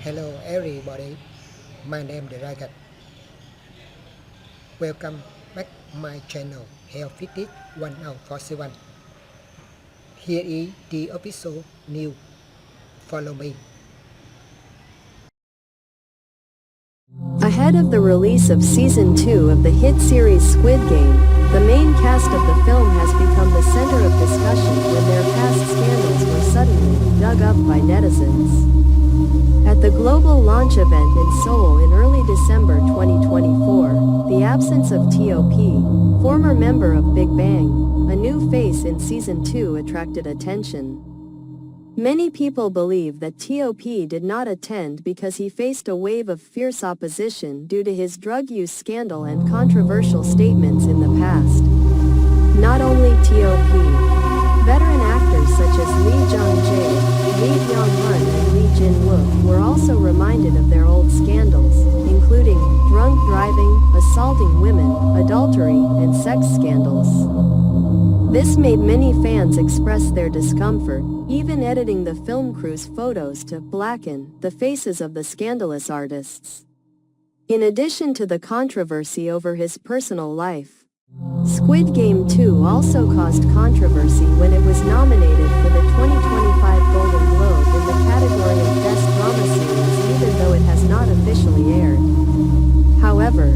Hello everybody, my name is Dragon. Welcome back my channel Health Fitness 1047. Here is the episode new. Follow me. Ahead of the release of Season 2 of the hit series Squid Game, the main cast of the film has become the center of discussion when their past scandals were suddenly dug up by netizens. At the global launch event in Seoul in early December 2024, the absence of T.O.P., former member of Big Bang, a new face in Season 2 attracted attention. Many people believe that T.O.P. did not attend because he faced a wave of fierce opposition due to his drug use scandal and controversial statements in the past. Not only T.O.P., veteran actors such as Lee Jung-jae, Lee Byung-hun and Lee Jin-wook were also reminded of their old scandals, including drunk driving, assaulting women, adultery, and sex scandals. This made many fans express their discomfort, even editing the film crew's photos to blacken the faces of the scandalous artists. In addition to the controversy over his personal life, Squid Game 2 also caused controversy when it was nominated for the 2025 Golden Globe in the category of Best Drama Series even though it has not officially aired. However,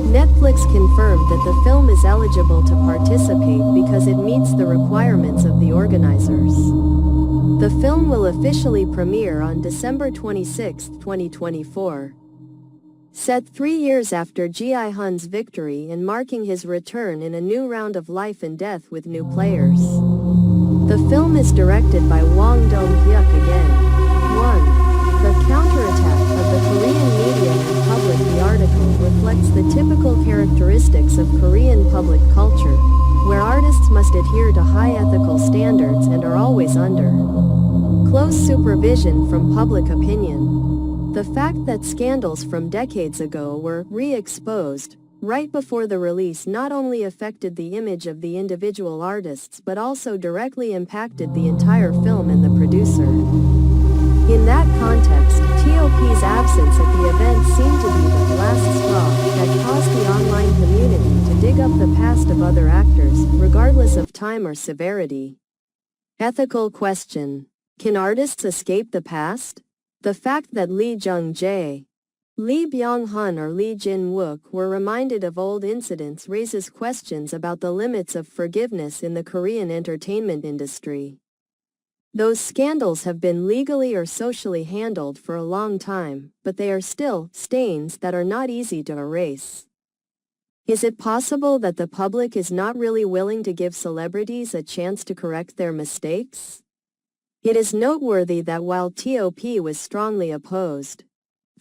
Netflix confirmed that the film is eligible to participate because it meets the requirements of the organizers. The film will officially premiere on December 26, 2024. Set 3 years after Ji-hun's victory and marking his return in a new round of life and death with new players. The film is directed by Wang Dong-hyuk again. 1. The counterattack of the Korean media and public. The article reflects the typical characteristics of Korean public culture, where artists must adhere to high ethical standards and are always under close supervision from public opinion. The fact that scandals from decades ago were re-exposed right before the release not only affected the image of the individual artists but also directly impacted the entire film and the producer. In that context, T.O.P.'s absence at the event seemed to be the last straw that caused the online community to dig up the past of other actors, regardless of time or severity. Ethical question. Can artists escape the past? The fact that Lee Jung-jae, Lee Byung-hun or Lee Jin-wook were reminded of old incidents raises questions about the limits of forgiveness in the Korean entertainment industry. Those scandals have been legally or socially handled for a long time, but they are still stains that are not easy to erase. Is it possible that the public is not really willing to give celebrities a chance to correct their mistakes? It is noteworthy that while T.O.P. was strongly opposed,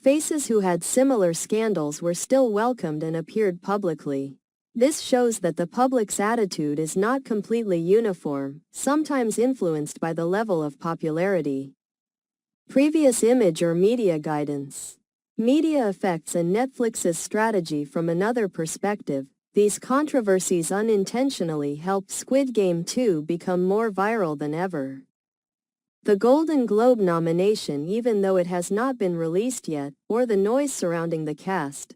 faces who had similar scandals were still welcomed and appeared publicly. This shows that the public's attitude is not completely uniform, sometimes influenced by the level of popularity. Previous image or media guidance. Media effects and Netflix's strategy from another perspective. These controversies unintentionally helped Squid Game 2 become more viral than ever. The Golden Globe nomination, even though it has not been released yet, or the noise surrounding the cast,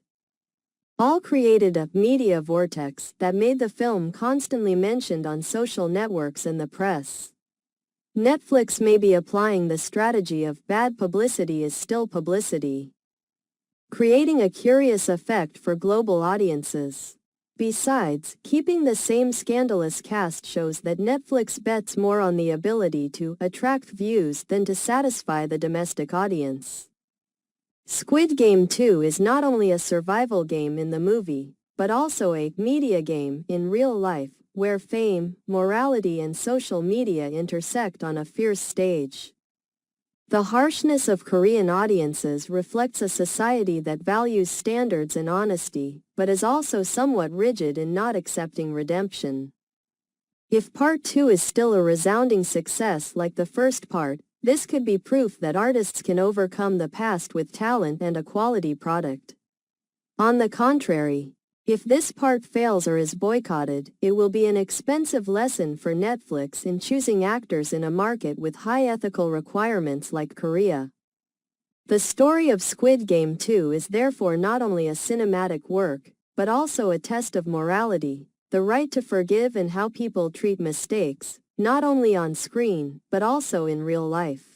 all created a media vortex that made the film constantly mentioned on social networks and the press. Netflix may be applying the strategy of bad publicity is still publicity, creating a curious effect for global audiences. Besides, keeping the same scandalous cast shows that Netflix bets more on the ability to attract views than to satisfy the domestic audience. Squid Game 2 is not only a survival game in the movie, but also a media game in real life, where fame, morality and social media intersect on a fierce stage. The harshness of Korean audiences reflects a society that values standards and honesty, but is also somewhat rigid in not accepting redemption. If Part 2 is still a resounding success like the first part, this could be proof that artists can overcome the past with talent and a quality product. On the contrary, if this part fails or is boycotted, it will be an expensive lesson for Netflix in choosing actors in a market with high ethical requirements like Korea. The story of Squid Game 2 is therefore not only a cinematic work, but also a test of morality, the right to forgive and how people treat mistakes, not only on screen, but also in real life.